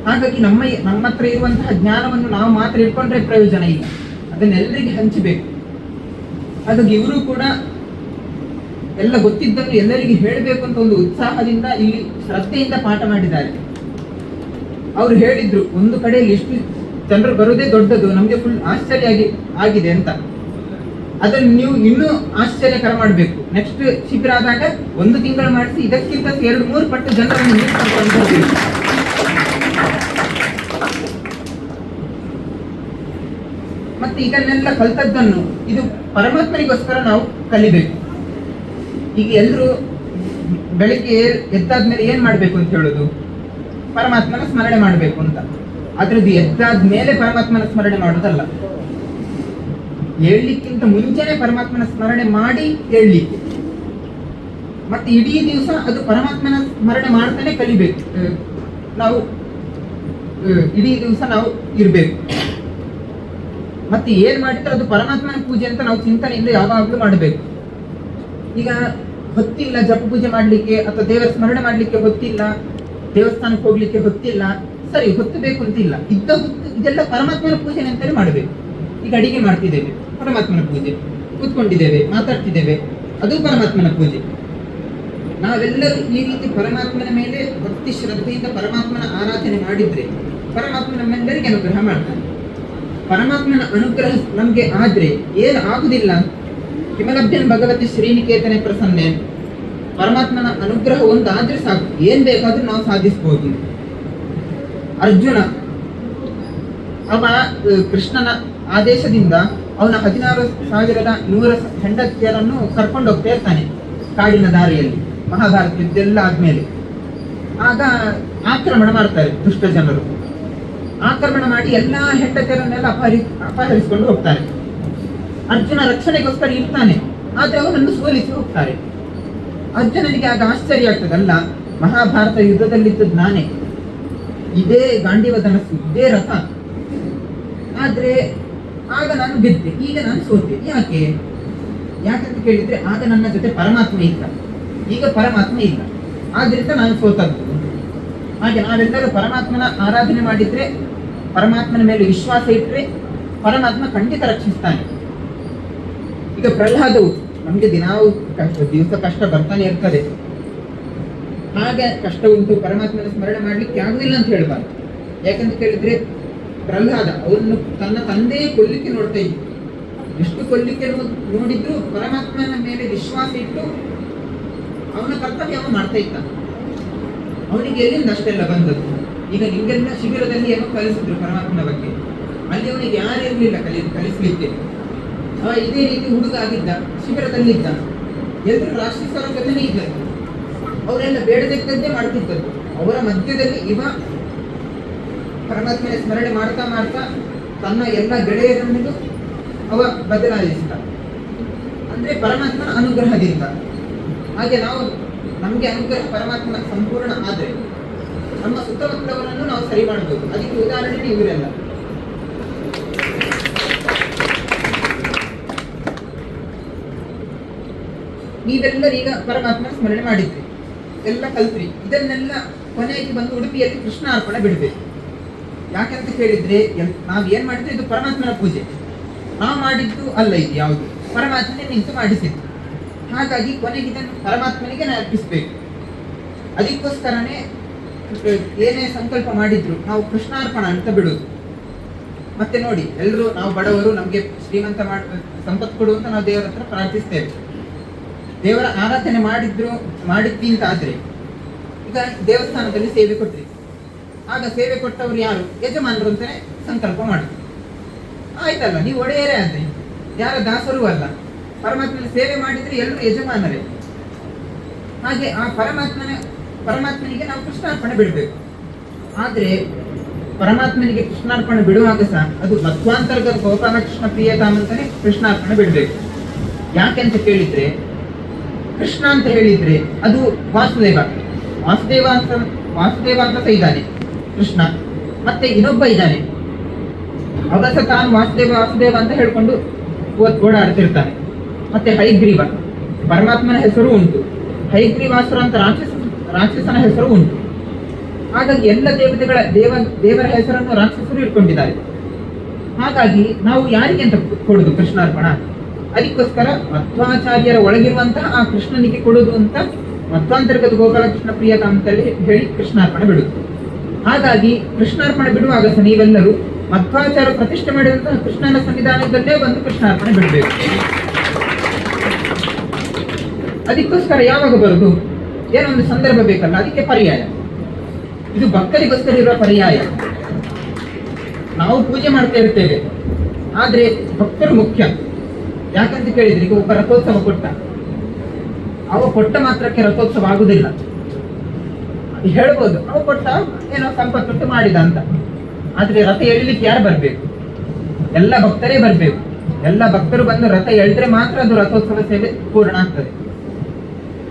ಹಾಗಾಗಿ ನಮ್ಮ ಹತ್ರ ಇರುವಂತಹ ಜ್ಞಾನವನ್ನು ನಾವು ಮಾತ್ರ ಇಟ್ಕೊಂಡ್ರೆ ಪ್ರಯೋಜನ ಇಲ್ಲ, ಅದನ್ನೆಲ್ಲರಿಗೆ ಹಂಚಬೇಕು. ಹಾಗಾಗಿ ಇವರು ಕೂಡ ಎಲ್ಲ ಗೊತ್ತಿದ್ದನ್ನು ಎಲ್ಲರಿಗೆ ಹೇಳಬೇಕು ಅಂತ ಒಂದು ಉತ್ಸಾಹದಿಂದ ಇಲ್ಲಿ ಶ್ರದ್ಧೆಯಿಂದ ಪಾಠ ಮಾಡಿದ್ದಾರೆ. ಅವರು ಹೇಳಿದ್ರು, ಒಂದು ಕಡೆಯಲ್ಲಿ ಎಷ್ಟು ಜನರು ಬರುವುದೇ ದೊಡ್ಡದು, ನಮ್ಗೆ ಫುಲ್ ಆಶ್ಚರ್ಯ ಆಗಿದೆ ಅಂತ. ಅದನ್ನು ನೀವು ಇನ್ನೂ ಆಶ್ಚರ್ಯಕರ ಮಾಡಬೇಕು. ನೆಕ್ಸ್ಟ್ ಶಿಬಿರ ಆದಾಗ 1 ತಿಂಗಳು ಮಾಡಿಸಿ ಇದಕ್ಕಿಂತ 2-3 ಪಟ್ಟು ಜನರನ್ನು ನೀಡ್ಕೊಂಡು ಮತ್ತೆ ಇದನ್ನೆಲ್ಲ ಕಲ್ತದ್ದನ್ನು ಇದು ಪರಮಾತ್ಮನಿಗೋಸ್ಕರ ನಾವು ಕಲಿಬೇಕು. ಈಗ ಎಲ್ಲರೂ ಬೆಳಿಗ್ಗೆ ಎದ್ದಾದ್ಮೇಲೆ ಏನ್ ಮಾಡ್ಬೇಕು ಅಂತ ಹೇಳುದು, ಪರಮಾತ್ಮನ ಸ್ಮರಣೆ ಮಾಡಬೇಕು ಅಂತ. ಅದ್ರದ್ದು ಎದ್ದಾದ್ಮೇಲೆ ಪರಮಾತ್ಮನ ಸ್ಮರಣೆ ಮಾಡೋದಲ್ಲ, ಹೇಳಲಿಕ್ಕಿಂತ ಮುಂಚೆನೆ ಪರಮಾತ್ಮನ ಸ್ಮರಣೆ ಮಾಡಿ ಹೇಳಲಿಕ್ಕೆ. ಮತ್ತೆ ಇಡೀ ದಿವಸ ಅದು ಪರಮಾತ್ಮನ ಸ್ಮರಣೆ ಮಾಡ್ತಾನೆ ಕಲಿಬೇಕು. ನಾವು ಇಡೀ ದಿವಸ ನಾವು ಇರ್ಬೇಕು. ಮತ್ತೆ ಏನ್ ಮಾಡಿದ್ರೆ ಅದು ಪರಮಾತ್ಮನ ಪೂಜೆ ಅಂತ ನಾವು ಚಿಂತನೆಯಿಂದ ಯಾವಾಗಲೂ ಮಾಡಬೇಕು. ಈಗ ಹೊತ್ತಿಲ್ಲ ಜಪ ಪೂಜೆ ಮಾಡ್ಲಿಕ್ಕೆ ಅಥವಾ ದೇವರ ಸ್ಮರಣೆ ಮಾಡ್ಲಿಕ್ಕೆ ಹೊತ್ತಿಲ್ಲ, ದೇವಸ್ಥಾನಕ್ಕೆ ಹೋಗ್ಲಿಕ್ಕೆ ಹೊತ್ತಿಲ್ಲ, ಸರಿ ಹೊತ್ತು ಬೇಕು ಅಂತಿಲ್ಲ, ಇದ್ದ ಹೊತ್ತು ಇದೆಲ್ಲ ಪರಮಾತ್ಮನ ಪೂಜೆ ಅಂತಲೇ ಮಾಡಬೇಕು. ಈಗ ಅಡಿಗೆ ಮಾಡ್ತಿದ್ದೇವೆ, ಪರಮಾತ್ಮನ ಪೂಜೆ. ಕೂತ್ಕೊಂಡಿದ್ದೇವೆ, ಮಾತಾಡ್ತಿದ್ದೇವೆ, ಅದು ಪರಮಾತ್ಮನ ಪೂಜೆ. ನಾವೆಲ್ಲರೂ ಈ ರೀತಿ ಪರಮಾತ್ಮನ ಮೇಲೆ ಭಕ್ತಿ ಶ್ರದ್ಧೆಯಿಂದ ಪರಮಾತ್ಮನ ಆರಾಧನೆ ಮಾಡಿದ್ರೆ ಪರಮಾತ್ಮ ನಮ್ಮೆಲ್ಲರಿಗೆ ಅನುಗ್ರಹ ಮಾಡ್ತಾನೆ. ಪರಮಾತ್ಮನ ಅನುಗ್ರಹ ನಮ್ಗೆ ಆದ್ರೆ ಏನು ಆಗುದಿಲ್ಲ. ಕಿಮಲಭ್ಯನ್ ಭಗವತಿ ಶ್ರೀನಿಕೇತನೆ ಪ್ರಸನ್ನೆ. ಪರಮಾತ್ಮನ ಅನುಗ್ರಹ ಒಂದಾದ್ರೆ ಸಾಕು, ಏನ್ ಬೇಕಾದ್ರೂ ನಾವು ಸಾಧಿಸಬಹುದು. ಅರ್ಜುನ ಅವ ಕೃಷ್ಣನ ಆದೇಶದಿಂದ ಅವನ 16,100 ಹೆಂಡತಿಯರನ್ನು ಕರ್ಕೊಂಡು ಹೋಗ್ತಾ ಇರ್ತಾನೆ ಕಾಡಿನ ದಾರಿಯಲ್ಲಿ. ಮಹಾಭಾರತ ಯುದ್ಧ ಆದ್ಮೇಲೆ ಆಗ ಆಕ್ರಮಣ ಮಾಡ್ತಾರೆ ದುಷ್ಟ ಜನರು. ಆಕ್ರಮಣ ಮಾಡಿ ಎಲ್ಲಾ ಹೆಂಡತಿಯರನ್ನೆಲ್ಲ ಅಪಹರಿಸಿಕೊಂಡು ಹೋಗ್ತಾರೆ. ಅರ್ಜುನ ರಕ್ಷಣೆಗೋಸ್ಕರ ಇರ್ತಾನೆ, ಆದ್ರೆ ಅವನನ್ನು ಸೋಲಿಸಿ ಹೋಗ್ತಾರೆ. ಅರ್ಜುನನಿಗೆ ಆಗ ಆಶ್ಚರ್ಯ ಆಗ್ತದೆ, ಅಲ್ಲ ಮಹಾಭಾರತ ಯುದ್ಧದಲ್ಲಿದ್ದದ್ದು ನಾನೇ, ಇದೇ ಗಾಂಡೀವ ಧನಸ್ಸು, ಇದೇ ರಥ, ಆದ್ರೆ ಆಗ ನಾನು ಗೆದ್ದೆ, ಈಗ ನಾನು ಸೋತೆ. ಯಾಕಂತ ಕೇಳಿದ್ರೆ ಆಗ ನನ್ನ ಜೊತೆ ಪರಮಾತ್ಮ ಇದ್ದ, ಈಗ ಪರಮಾತ್ಮ ಇಲ್ಲ, ಆದ್ರಿಂದ ನಾನು ಸೋತದ್ದು. ಹಾಗೆ ನಾವೆಲ್ಲರೂ ಪರಮಾತ್ಮನ ಆರಾಧನೆ ಮಾಡಿದ್ರೆ, ಪರಮಾತ್ಮನ ಮೇಲೆ ವಿಶ್ವಾಸ ಇಟ್ಟರೆ ಪರಮಾತ್ಮ ಖಂಡಿತ ರಕ್ಷಿಸ್ತಾನೆ. ಈಗ ಪ್ರಹ್ಲಾದವು ನಮ್ಗೆ ದಿವಸ ಕಷ್ಟ ಬರ್ತಾನೆ ಇರ್ತದೆ, ಹಾಗೆ ಕಷ್ಟ ಉಂಟು, ಪರಮಾತ್ಮನ ಸ್ಮರಣೆ ಮಾಡ್ಲಿಕ್ಕೆ ಆಗುದಿಲ್ಲ ಅಂತ ಹೇಳ್ಬಾರ್ದು. ಯಾಕಂತ ಕೇಳಿದ್ರೆ ಪ್ರಹ್ಲಾದ ಅವನು ತನ್ನ ತಂದೆ ಕೊಲ್ಲಿಕ್ಕೆ ನೋಡ್ತಾ ಇದ್ದ, ಎಷ್ಟು ಕೊಲ್ಲಿಕ್ಕೆ ನೋಡಿದ್ರು ಪರಮಾತ್ಮನ ಮೇಲೆ ವಿಶ್ವಾಸ ಇಟ್ಟು ಅವನ ಕರ್ತವ್ಯ ಅವನು ಮಾಡ್ತಾ ಇದ್ದ. ಅವನಿಗೆ ಎಲ್ಲಿಂದ ಅಷ್ಟೆಲ್ಲ ಬಂದದ್ದು. ಈಗ ನಿಮ್ಗೆಲ್ಲ ಶಿಬಿರದಲ್ಲಿ ಏನೋ ಕಲಿಸಿದ್ರು ಪರಮಾತ್ಮನ ಬಗ್ಗೆ, ಅಲ್ಲಿ ಅವನಿಗೆ ಯಾರಿರ್ಲಿಲ್ಲ ಕಲಿಸ್ಲಿಕ್ಕೆ. ಅವ ಇದೇ ರೀತಿ ಹುಡುಗ ಆಗಿದ್ದ, ಶಿಬಿರದಲ್ಲಿದ್ದ, ಎಲ್ಲರೂ ರಾಷ್ಟ್ರೀಯ ಜೊತೆನೇ ಇದ್ದರು, ಅವರೆಲ್ಲ ಬೇಡದಿದ್ದದ್ದೇ ಮಾಡ್ತಿದ್ದದ್ದು. ಅವರ ಮಧ್ಯದಲ್ಲಿ ಇವ ಪರಮಾತ್ಮನ ಸ್ಮರಣೆ ಮಾಡ್ತಾ ಮಾಡ್ತಾ ತನ್ನ ಎಲ್ಲ ಗೆಳೆಯರನ್ನು ಅವ ಬದಲಾಯಿಸಿದ, ಅಂದ್ರೆ ಪರಮಾತ್ಮನ ಅನುಗ್ರಹದಿಂದ. ಹಾಗೆ ನಮ್ಗೆ ಅನುಗ್ರಹ ಪರಮಾತ್ಮನ ಸಂಪೂರ್ಣ ಆದ್ರೆ ನಮ್ಮ ಸುತ್ತಮುತ್ತಲವರನ್ನು ನಾವು ಸರಿ ಮಾಡಬಹುದು. ಅದಕ್ಕೆ ಉದಾಹರಣೆ ಇವರೆಲ್ಲ. ನೀವೆಲ್ಲರೂ ಈಗ ಪರಮಾತ್ಮನ ಸ್ಮರಣೆ ಮಾಡಿದ್ರಿ, ಎಲ್ಲ ಕಲ್ತ್ರಿ. ಇದನ್ನೆಲ್ಲ ಕೊನೆಗೆ ಬಂದು ಉಡುಪಿಯಲ್ಲಿ ಕೃಷ್ಣಾರ್ಪಣೆ ಬಿಡಬೇಕು. ಯಾಕಂತ ಕೇಳಿದ್ರೆ ನಾವ್ ಏನ್ ಮಾಡಿದ್ರೆ ಇದು ಪರಮಾತ್ಮನ ಪೂಜೆ, ನಾವು ಮಾಡಿದ್ದು ಅಲ್ಲ, ಇದು ಯಾವುದು ಪರಮಾತ್ಮನೇ ನಿಂತು ಮಾಡಿಸಿದ್ದು. ಹಾಗಾಗಿ ಕೊನೆಗೆ ಇದನ್ನು ಪರಮಾತ್ಮನಿಗೆ ನಾವು ಅರ್ಪಿಸ್ಬೇಕು. ಅದಕ್ಕೋಸ್ಕರನೇ ಏನೇ ಸಂಕಲ್ಪ ಮಾಡಿದ್ರು ನಾವು ಕೃಷ್ಣಾರ್ಪಣ ಅಂತ ಬಿಡುದು. ಮತ್ತೆ ನೋಡಿ, ಎಲ್ಲರೂ ನಾವು ಬಡವರು, ನಮ್ಗೆ ಶ್ರೀಮಂತ ಸಂಪತ್ತು ಕೊಡು ಅಂತ ನಾವು ದೇವರ ಹತ್ರ ಪ್ರಾರ್ಥಿಸ್ತೇವೆ. ದೇವರ ಆರಾಧನೆ ಮಾಡಿದ್ವಿ ಅಂತ ಆದ್ರೆ, ಈಗ ದೇವಸ್ಥಾನದಲ್ಲಿ ಸೇವೆ ಕೊಟ್ರಿ, ಆಗ ಸೇವೆ ಕೊಟ್ಟವರು ಯಾರು? ಯಜಮಾನರು ಅಂತಾನೆ ಸಂಕಲ್ಪ ಮಾಡಿದ್ರು. ಆಯ್ತಲ್ಲ, ನೀವು ಒಡೆಯರೇ ಆದ್ರೆ, ಯಾರ ದಾಸರೂ ಅಲ್ಲ. ಪರಮಾತ್ಮನ ಸೇವೆ ಮಾಡಿದ್ರೆ ಎಲ್ಲರೂ ಯಜಮಾನರೇ. ಹಾಗೆ ಆ ಪರಮಾತ್ಮನಿಗೆ ನಾವು ಕೃಷ್ಣಾರ್ಪಣೆ ಬಿಡಬೇಕು. ಆದ್ರೆ ಪರಮಾತ್ಮನಿಗೆ ಕೃಷ್ಣಾರ್ಪಣೆ ಬಿಡುವಾಗ ಸಹ ಅದು ಮಧ್ವಾಂತರ್ಗತ ಗೋಪಾಲ ಕೃಷ್ಣ ಪ್ರಿಯತಾಮ್ ಅಂತಾನೆ ಕೃಷ್ಣಾರ್ಪಣೆ ಬಿಡಬೇಕು. ಯಾಕೆಂತ ಕೇಳಿದ್ರೆ, ಕೃಷ್ಣ ಅಂತ ಹೇಳಿದ್ರೆ ಅದು ವಾಸುದೇವ ಅಂತ ಸಹ ಇದ್ದಾನೆ ಕೃಷ್ಣ, ಮತ್ತೆ ಇನ್ನೊಬ್ಬ ಇದ್ದಾನೆ ಅವಸ ತಾನು ವಾಸುದೇವ ಅಂತ ಹೇಳ್ಕೊಂಡು ಓಡಾಡ್ತಿರ್ತಾನೆ. ಮತ್ತೆ ಹಯಗ್ರೀವ ಪರಮಾತ್ಮನ ಹೆಸರು ಉಂಟು, ಹಯಗ್ರೀವಾಸುರ ಅಂತ ರಾಕ್ಷಸನ ಹೆಸರು ಉಂಟು. ಹಾಗಾಗಿ ಎಲ್ಲ ದೇವರ ಹೆಸರನ್ನು ರಾಕ್ಷಸರು ಇಟ್ಕೊಂಡಿದ್ದಾರೆ. ಹಾಗಾಗಿ ನಾವು ಯಾರಿಗೆ ಅಂತ ಕೊಡುದು ಕೃಷ್ಣಾರ್ಪಣ? ಅದಕ್ಕೋಸ್ಕರ ಮಧ್ವಾಚಾರ್ಯರ ಒಳಗಿರುವಂತಹ ಆ ಕೃಷ್ಣನಿಗೆ ಕೊಡುದು ಅಂತ ಮಧ್ವಾಂತರ್ಗತ ಗೋಪಾಲಕೃಷ್ಣ ಪ್ರಿಯತ ಅಂತೇಳಿ ಹೇಳಿ ಕೃಷ್ಣಾರ್ಪಣೆ ಬಿಡುದು. ಹಾಗಾಗಿ ಕೃಷ್ಣಾರ್ಪಣೆ ಬಿಡುವಾಗ ಸಹ ನೀವೆಲ್ಲರೂ ಮಧ್ವಾಚಾರ್ಯ ಪ್ರತಿಷ್ಠೆ ಮಾಡಿದಂತಹ ಕೃಷ್ಣನ ಸನ್ನಿಧಾನದಲ್ಲೇ ಬಂದು ಕೃಷ್ಣಾರ್ಪಣೆ ಬಿಡಬೇಕು. ಅದಕ್ಕೋಸ್ಕರ ಯಾವಾಗ ಬರುದು? ಏನೋ ಒಂದು ಸಂದರ್ಭ ಬೇಕಲ್ಲ, ಅದಕ್ಕೆ ಪರ್ಯಾಯ. ಇದು ಭಕ್ತರಿಗೋಸ್ಕರ ಇರುವ ಪರ್ಯಾಯ. ನಾವು ಪೂಜೆ ಮಾಡ್ತಾ ಇರ್ತೇವೆ, ಆದ್ರೆ ಭಕ್ತರು ಮುಖ್ಯ. ಯಾಕಂತ ಕೇಳಿದ್ರೆ, ಈಗ ಒಬ್ಬ ರಥೋತ್ಸವ ಕೊಟ್ಟ ಮಾತ್ರಕ್ಕೆ ರಥೋತ್ಸವ ಆಗುದಿಲ್ಲ. ಹೇಳ್ಬೋದು ಅವ ಕೊಟ್ಟ ಏನೋ ಸಂಪತ್ತು ಮಾಡಿದ ಅಂತ. ಆದ್ರೆ ರಥ ಎಳಿಲಿಕ್ಕೆ ಯಾರು ಬರ್ಬೇಕು? ಎಲ್ಲ ಭಕ್ತರೇ ಬರ್ಬೇಕು. ಎಲ್ಲ ಭಕ್ತರು ಬಂದು ರಥ ಎಳೆದ್ರೆ ಮಾತ್ರ ಅದು ರಥೋತ್ಸವ ಸೇವೆ ಪೂರ್ಣ ಆಗ್ತದೆ.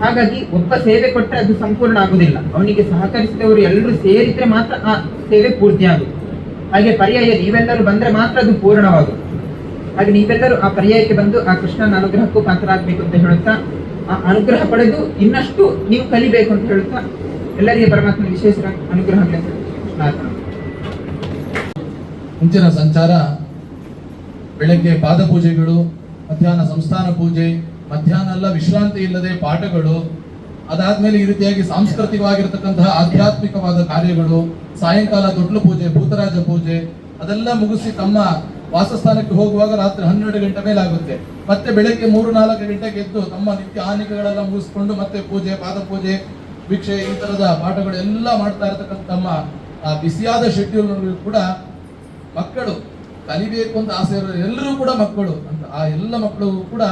ಹಾಗಾಗಿ ಒಬ್ಬ ಸೇವೆ ಕೊಟ್ಟರೆ ಅದು ಸಂಪೂರ್ಣ ಆಗುದಿಲ್ಲ. ಅವನಿಗೆ ಸಹಕರಿಸಿದವರು ಎಲ್ಲರೂ ಸೇರಿದ್ರೆ ಮಾತ್ರ ಆ ಸೇವೆ ಪೂರ್ತಿ ಆಗುದು. ಹಾಗೆ ಪರ್ಯಾಯ ನೀವೆಲ್ಲರೂ ಬಂದ್ರೆ ಮಾತ್ರ ಅದು ಪೂರ್ಣವಾಗುದು. ಹಾಗೆ ನೀವೆಲ್ಲರೂ ಆ ಪರ್ಯಾಯಕ್ಕೆ ಬಂದು ಆ ಕೃಷ್ಣನ ಅನುಗ್ರಹಕ್ಕೂ ಪಾತ್ರರಾಗಬೇಕು ಅಂತ ಹೇಳುತ್ತಾ, ಆ ಅನುಗ್ರಹ ಪಡೆದು ಇನ್ನಷ್ಟು ನೀವು ಕಲಿಬೇಕು ಅಂತ ಹೇಳುತ್ತಾ, ಎಲ್ಲರಿಗೆ ಪರಮಾತ್ಮ ವಿಶೇಷ ಅನುಗ್ರಹಗಳನ್ನು ಕೃಷ್ಣಾರ್ಪಣೆ. ಮುಂಚಿನ ಸಂಚಾರ ಬೆಳಗ್ಗೆ ಪಾದ ಪೂಜೆಗಳು, ಮಧ್ಯಾಹ್ನ ಸಂಸ್ಥಾನ ಪೂಜೆ, ಮಧ್ಯಾಹ್ನ ಎಲ್ಲ ವಿಶ್ರಾಂತಿ ಇಲ್ಲದೆ ಪಾಠಗಳು, ಅದಾದ್ಮೇಲೆ ಈ ರೀತಿಯಾಗಿ ಸಾಂಸ್ಕೃತಿಕವಾಗಿರತಕ್ಕಂತಹ ಆಧ್ಯಾತ್ಮಿಕವಾದ ಕಾರ್ಯಗಳು, ಸಾಯಂಕಾಲ ದೊಡ್ಲು ಪೂಜೆ, ಭೂತರಾಜ ಪೂಜೆ, ಅದೆಲ್ಲ ಮುಗಿಸಿ ತಮ್ಮ ವಾಸಸ್ಥಾನಕ್ಕೆ ಹೋಗುವಾಗ ರಾತ್ರಿ 12 ಗಂಟೆ ಮೇಲೆ ಆಗುತ್ತೆ. ಮತ್ತೆ ಬೆಳಗ್ಗೆ 3-4 ಗಂಟೆಗೆ ಎದ್ದು ತಮ್ಮ ನಿತ್ಯ ಆನಿಕಗಳೆಲ್ಲ ಮುಗಿಸ್ಕೊಂಡು ಮತ್ತೆ ಪೂಜೆ, ಪಾದ ಪೂಜೆ, ಭಿಕ್ಷೆ, ಈ ತರದ ಪಾಠಗಳೆಲ್ಲ ಮಾಡ್ತಾ ಇರತಕ್ಕಂಥ ತಮ್ಮ ಬಿಸಿಯಾದ ಶೆಡ್ಯೂಲ್ ಕೂಡ ಮಕ್ಕಳು ಕಲಿಬೇಕು ಅಂತ ಆಸೆ ಇರೋ ಎಲ್ಲರೂ ಕೂಡ ಮಕ್ಕಳು ಅಂತ ಆ ಎಲ್ಲ ಮಕ್ಕಳು ಕೂಡ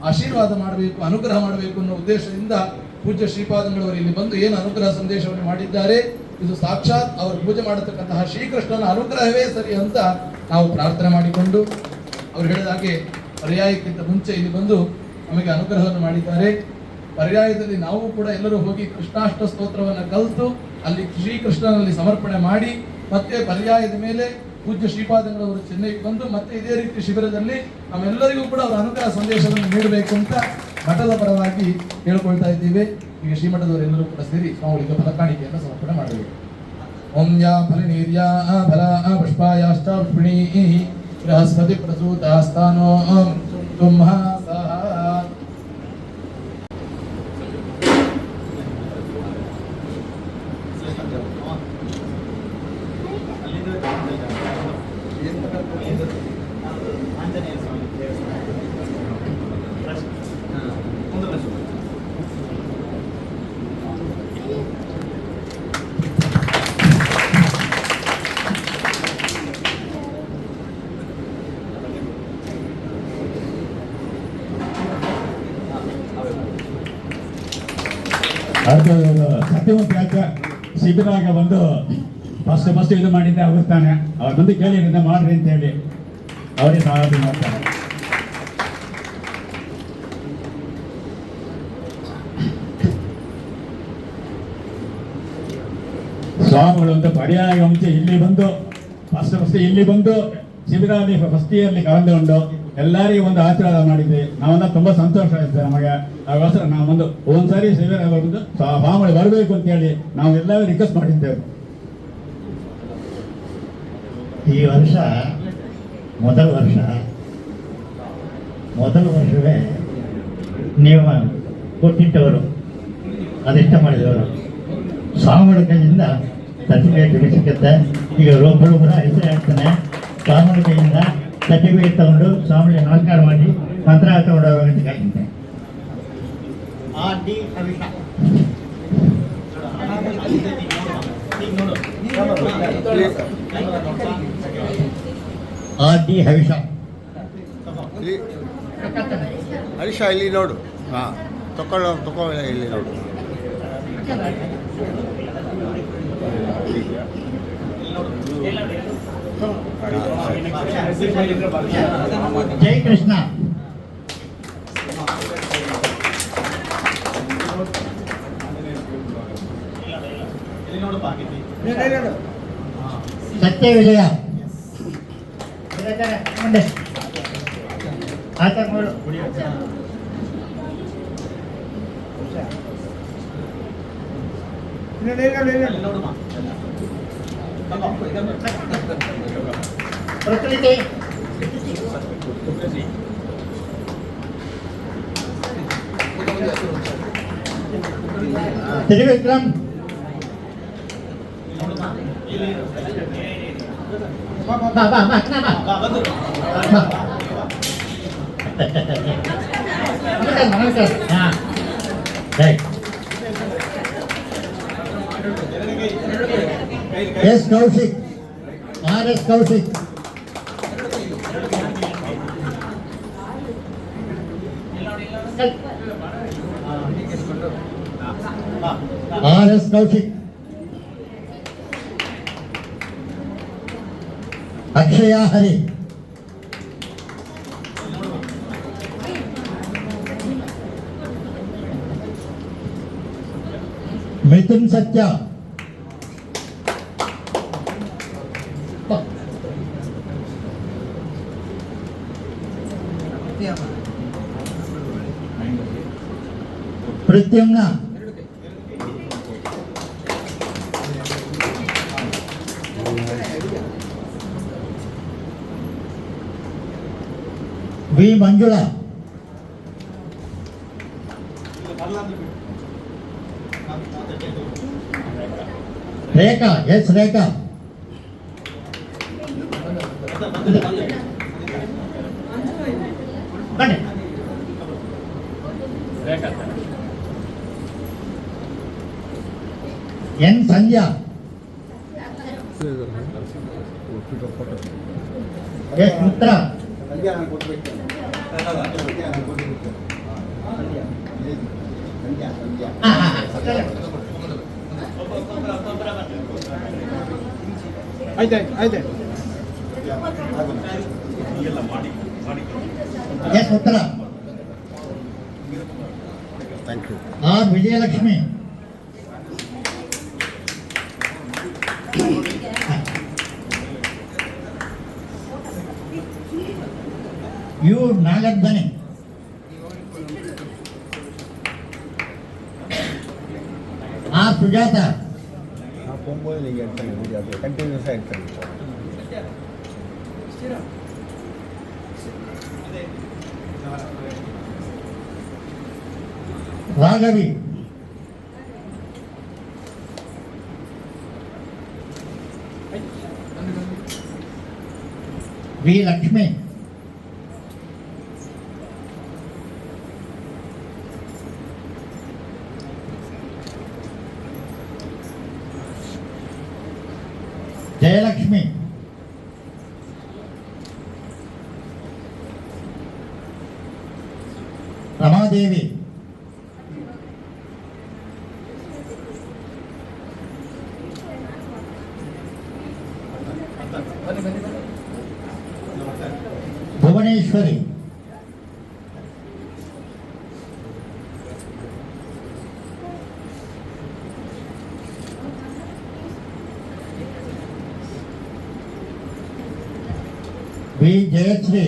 ಆಶೀರ್ವಾದ ಮಾಡಬೇಕು, ಅನುಗ್ರಹ ಮಾಡಬೇಕು ಅನ್ನೋ ಉದ್ದೇಶದಿಂದ ಪೂಜ್ಯ ಶ್ರೀಪಾದಂಗಳವರು ಇಲ್ಲಿ ಬಂದು ಏನು ಅನುಗ್ರಹ ಸಂದೇಶವನ್ನು ಮಾಡಿದ್ದಾರೆ, ಇದು ಸಾಕ್ಷಾತ್ ಅವರು ಪೂಜೆ ಮಾಡತಕ್ಕಂತಹ ಶ್ರೀಕೃಷ್ಣನ ಅನುಗ್ರಹವೇ ಸರಿ ಅಂತ ನಾವು ಪ್ರಾರ್ಥನೆ ಮಾಡಿಕೊಂಡು, ಅವರು ಹೇಳಿದ ಹಾಗೆ ಪರ್ಯಾಯಕ್ಕಿಂತ ಮುಂಚೆ ಇಲ್ಲಿ ಬಂದು ನಮಗೆ ಅನುಗ್ರಹವನ್ನು ಮಾಡಿದ್ದಾರೆ. ಪರ್ಯಾಯದಲ್ಲಿ ನಾವು ಕೂಡ ಎಲ್ಲರೂ ಹೋಗಿ ಕೃಷ್ಣಾಷ್ಟ ಸ್ತೋತ್ರವನ್ನು ಕಲಿತು ಅಲ್ಲಿ ಶ್ರೀಕೃಷ್ಣನಲ್ಲಿ ಸಮರ್ಪಣೆ ಮಾಡಿ, ಮತ್ತೆ ಪರ್ಯಾಯದ ಮೇಲೆ ಪೂಜ್ಯ ಶ್ರೀಪಾದಂಗಳವರು ಚೆನ್ನೈಗೆ ಬಂದು ಮತ್ತೆ ಇದೇ ರೀತಿ ಶಿಬಿರದಲ್ಲಿ ನಮ್ಮೆಲ್ಲರಿಗೂ ಕೂಡ ಅವರ ಅನುಗ್ರಹ ಸಂದೇಶವನ್ನು ನೀಡಬೇಕು ಅಂತ ಮಠದ ಪರವಾಗಿ ಹೇಳ್ಕೊಳ್ತಾ ಇದ್ದೀವಿ. ಈಗ ಶ್ರೀಮಠದವರೆಲ್ಲರೂ ಕೂಡ ಸೇರಿ ಸ್ವಾಮಿಗಳಿಗೆ ಫಲಕಾಣಿಕೆಯನ್ನು ಸಮರ್ಪಣೆ ಮಾಡಬೇಕು. ಓಂ ಯಾ ಫಲನೀರ್ಯಾ ಫಲ ಪುಷ್ಪಾಯಾಶ್ಚ ಪುಷ್ಪಿಣೀ ಬೃಹಸ್ಪತಿ ಪ್ರಸೂತಾಸ್ತಾನೋ ತುಮ್ಹ ಸಹ. ಸತ್ಯವಂತ ಯಾಕೆ ಶಿಬಿರಾಗ ಬಂದು ಫಸ್ಟ್ ಇದು ಮಾಡಿದ್ದೆ ಆಗುತ್ತಾನೆ. ಅವ್ರು ಬಂದು ಕೇಳಿ ಮಾಡ್ರಿ ಅಂತ ಹೇಳಿ ಅವರೇ ಸಹಾಯ ಮಾಡ್ತಾರೆ. ಸ್ವಾಮಿಗಳು ಅಂತ ಪರ್ಯಾಯ ಮುಂಚೆ ಇಲ್ಲಿ ಬಂದು ಫಸ್ಟ್ ಇಲ್ಲಿ ಬಂದು ಶಿಬಿರಲ್ಲಿ ಫಸ್ಟ್ ಇಯರ್ಲಿ ಕಳೆದುಕೊಂಡು ಎಲ್ಲರಿಗೂ ಒಂದು ಆಶೀರ್ವಾದ ಮಾಡಿದ್ವಿ. ನಾವೆಲ್ಲ ತುಂಬಾ ಸಂತೋಷ ಆಯ್ತು ನಮಗೆ. ಅದಕ್ಕೋಸ್ಕರ ನಾವು ಒಂದು ಒಂದ್ಸಾರಿ ಶಿಬಿರ ಬಂದು ಸ್ವಾಮಿಗಳು ಬರಬೇಕು ಅಂತ ಹೇಳಿ ನಾವು ಎಲ್ಲರೂ ರಿಕ್ವೆಸ್ಟ್ ಮಾಡಿದ್ದೇವೆ. ಈ ವರ್ಷ ಮೊದಲ ವರ್ಷವೇ ನೀವು ಕೊಟ್ಟಿಟ್ಟವರು ಅದೆಷ್ಟ ಮಾಡಿದವರು ಸ್ವಾಮಿಗಳ ಕೈಯಿಂದ ಸರ್ಟಿಫಿಕೇಟ್ ಸಿಗುತ್ತೆ. ಈಗ ಒಬ್ಬರೊಬ್ಬರ ಹೆಸರು ಹೇಳ್ತಾನೆ. ಸ್ವಾಮಿಗಳ ಕೈಯಿಂದ ಸರ್ಟಿಫಿಕೇಟ್ ತಗೊಂಡು ಸ್ವಾಮಿಗೆ ನಮಸ್ಕಾರ ಮಾಡಿ ಮಂತ್ರ ತಗೊಂಡೋಗಂತ ಕಾಯ್ತಂತೆ. ಹರೀಶ ಇಲ್ಲಿ ನೋಡು. ಹಾಂ ತಗೊಳ್ಳೋ ಇಲ್ಲಿ ನೋಡು. ಜೈ ಕೃಷ್ಣ. ಸತ್ಯ ವಿಜಯ ಆತ ನೋಡು. ಪ್ರಕೃತಿ ತ್ರಿವಿಕ್ರಮ್ ಬಾ ಬಾ ಬಾ S Kaushik R S. Kaushik R S. Kaushik Akshaya Hari Mithun Satya Pradyumna V Manjula Rekha S Rekha ಬನ್ನಿ N Sandhya S Mitra S Uttara R Vijayalakshmi U Nagadhwani R Sujatha continues ಆಗಿರ್ತಾನೆ Raghavi V Lakshmi Jayalakshmi Ramadevi Bhuvaneshwari V Jayashree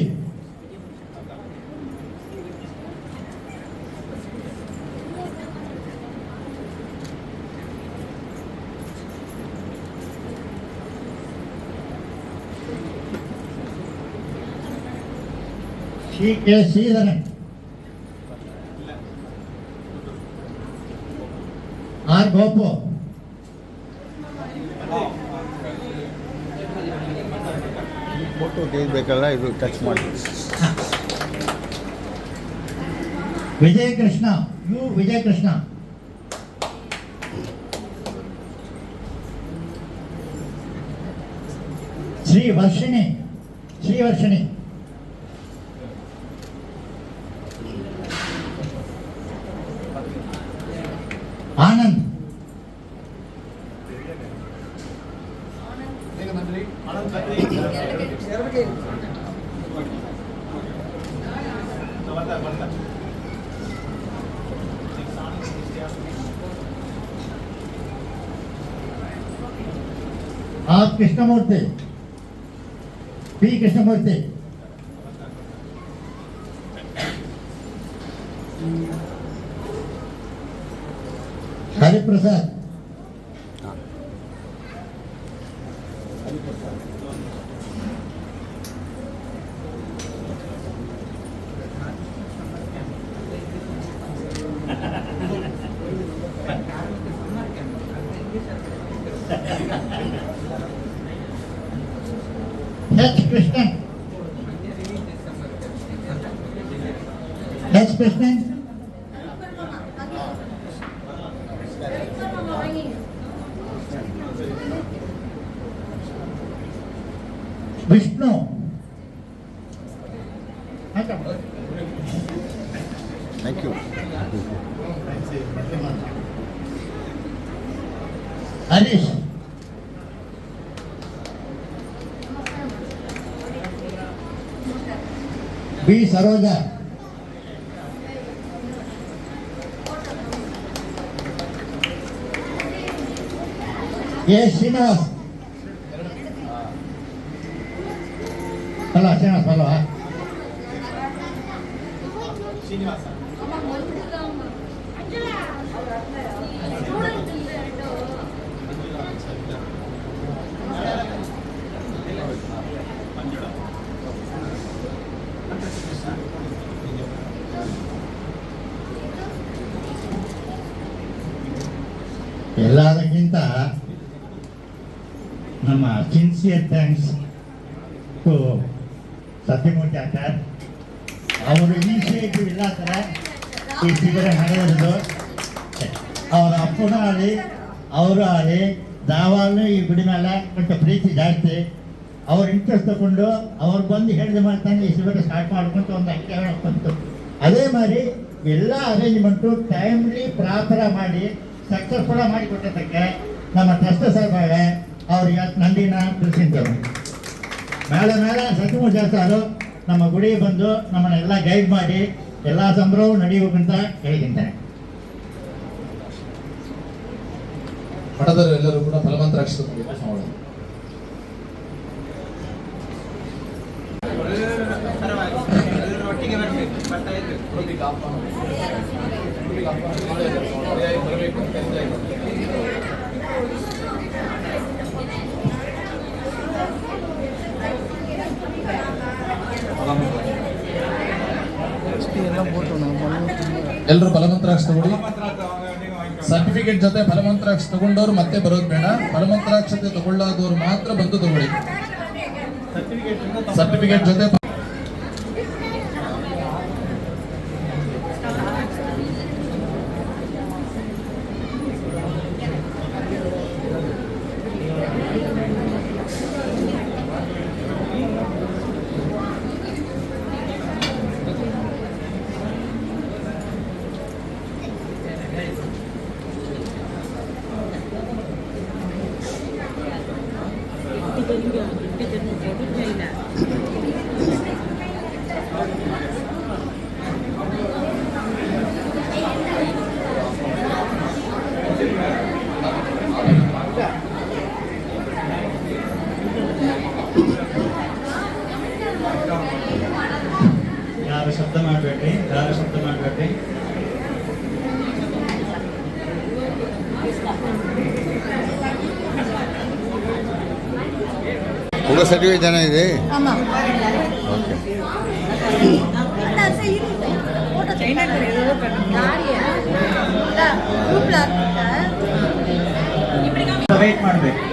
Sri K Sreedharan R Gopu photo ತೆಗಿಬೇಕಲ್ಲ ಇದು ಟಚ್ ಮಾಡಿ Vijaya Krishna U Vijaya Krishna Sri Varshini Anand R Krishnamurthy P Krishnamurthy Hariprasad. H Krishnan. H Krishnan. Vishnu. Thank you. Harish. B Saroja. A Srinivas. ಅಲ್ಲ ಶ್ರೀನಿವಾಸ್ ಅಲ್ವಾ? ಎಲ್ಲದಕ್ಕಿಂತ ನಮ್ಮ sincere thanks to Satyamurthy Achar. ಅವರು ಇನಿಷಿಯೇಟಿವ್ ಇಲ್ಲ ಥರ ಈ ಶಿಬಿರ ನಡೆಯೋದು. ಅವರ ಅಪ್ಪನೂ ಆಗಲಿ ಅವರು ಆಗಲಿ ಯಾವಾಗಲೂ ಈ ಗುಡಿ ಮೇಲೆ కొంచెం ಪ್ರೀತಿ ಜಾಸ್ತಿ. ಅವ್ರ ಇಂಟ್ರೆಸ್ಟ್ ತಗೊಂಡು ಅವ್ರು ಬಂದು ಹೇಳಿದ ಮಾಡ್ತಾನೆ ಈ ಶಿಬಿರ ಸ್ಟಾರ್ಟ್ ಮಾಡ್ಕೊಂತ ಒಂದು ಅಂಕೆ ಬಂತು. ಅದೇ மாதிரி ಎಲ್ಲ ಅರೇಂಜ್ಮೆಂಟು ಟೈಮ್ಲಿ ಪ್ರಾಪರ ಮಾಡಿ ಸಕ್ಸಸ್ಫುಲ್ ಮಾಡಿಕೊಟ್ಟದಕ್ಕೆ ನಮ್ಮ ಟ್ರಸ್ಟ್ ಸಾಹೇಬಾಗ ಅವ್ರಿಗೆ ನಂದಿನ ತಿಳಿಸಿದ್ದರು. ಮೇಲೆ ಮೇಲೆ ಸತ್ಯಮೂರ್ತಿ ಸಾರು ನಮ್ಮ ಗುಡಿಗೆ ಬಂದು ನಮ್ಮನ್ನೆಲ್ಲ ಗೈಡ್ ಮಾಡಿ ಎಲ್ಲ ಸಂಭ್ರಮವು ನಡೆಯಬೇಕಂತ ಹೇಳಿದ್ದಾರೆ. ಮಠದವರು ಎಲ್ಲರೂ ಕೂಡ ಫಲಮಂತ್ರಾಕ್ಷತೆ ಮಾಡೋದು. ಒಟ್ಟಿಗೆ ಬರಬೇಕು, ಬರ್ತಾ ಎಲ್ಲರೂ ಫಲಮಂತ್ರಾಕ್ಷ ತಗೊಳ್ಳಿ. ಸರ್ಟಿಫಿಕೇಟ್ ಜೊತೆ ಫಲಮಂತ್ರಾಕ್ಷ ತಗೊಂಡವ್ರು ಮತ್ತೆ ಬರೋದು ಬೇಡ. ಫಲಮಂತ್ರಾಕ್ಷತೆ ತಗೊಳ್ಳಾದವ್ರು ಮಾತ್ರ ಬಂದು ತಗೊಳ್ಳಿ. ಸರ್ಟಿಫಿಕೇಟ್ ಜೊತೆ ಯಾರು ಶಬ್ದ ಮಾಡಬೇಡ್ರಿ, ಯಾರು ಶಬ್ದ ಮಾಡಬೇಡ್ರಿ. உங்கள் சர்டிஃபிகேட் தானே இது? ஆமா. ஓகே. அண்ணா சரி போட்டோ சைனா ஏதோ யாரியா ಗ್ರೂಪ್ ವೇಟ್ ಮಾಡಬೇಕು.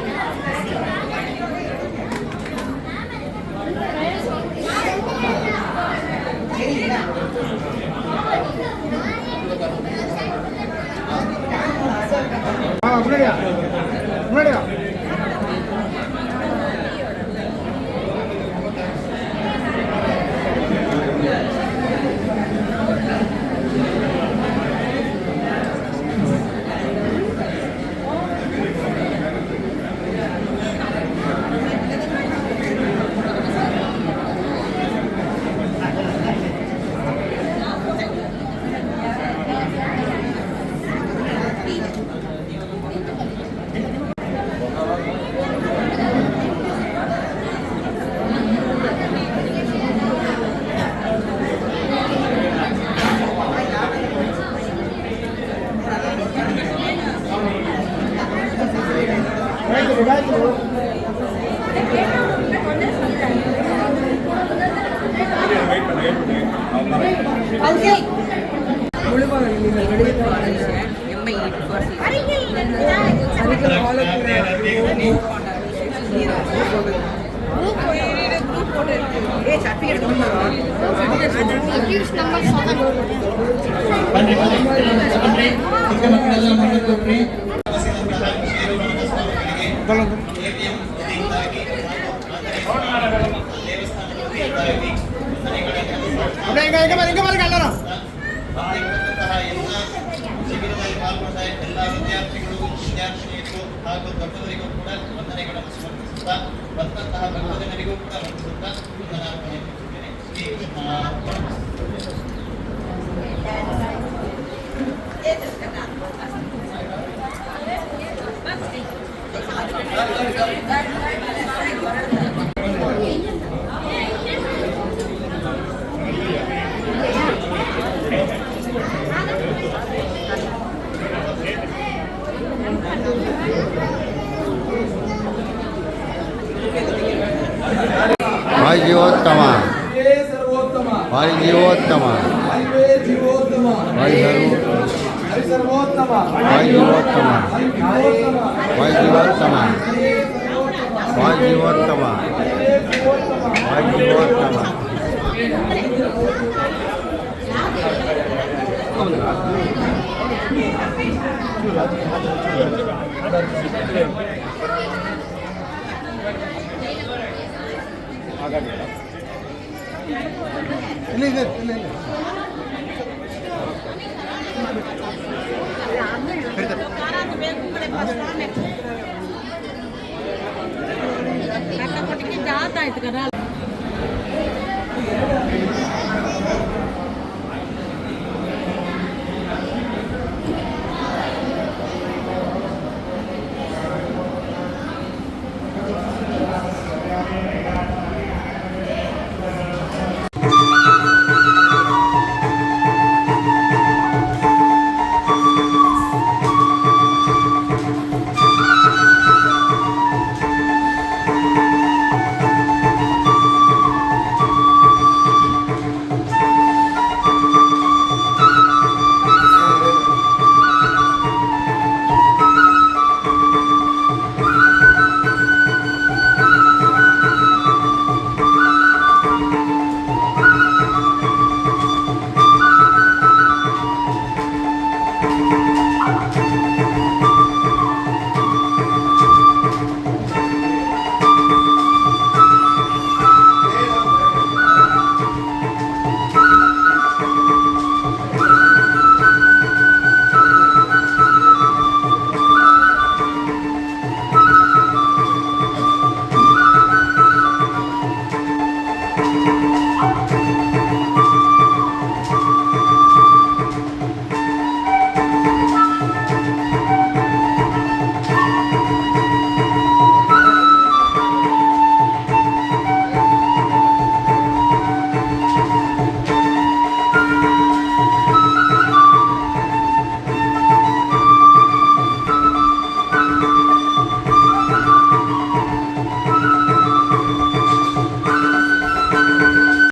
ಬನ್ನಿ ಚಿಕ್ಕ ಮಕ್ಕಳೆಲ್ಲ ಮುಂದಕ್ಕೆ ಹೋಗ್ರಿ. ಶಿಬಿರದಲ್ಲಿ ಪಾಲ್ಗೊಂಡ ಎಲ್ಲ ವಿದ್ಯಾರ್ಥಿಗಳು ವಿದ್ಯಾರ್ಥಿನಿಯರು ಹಾಗೂ ದೊಡ್ಡವರಿಗೂ ಕೂಡ ವಂದನೆಗಳನ್ನು ಸಮರ್ಪಿಸುತ್ತಾ ಬಂದಂತಹ ಭಕ್ತಜನರಿಗೂ ಕೂಡ ವಂದಿಸುತ್ತಾ ವಂದನಾರ್ಪಣೆ ಮಾಡುತ್ತೇನೆ. ಶ್ರೀ भाई जीवोत्तम ಸರ್ವೋತ್ತಮ भाई जीवोत्तम ಹರಿವೇ ಜೀವೋತ್ತಮ भाई ಹರಿ ಸರ್ವೋತ್ತಮ भाई जीवोत्तम ಹರಿ ಜೀವೋತ್ತಮ भाई जीवोत्तम भाई जीवोत्तम भाई जीवोत्तम ಜಾತ ಆಯ್ತು ಕರ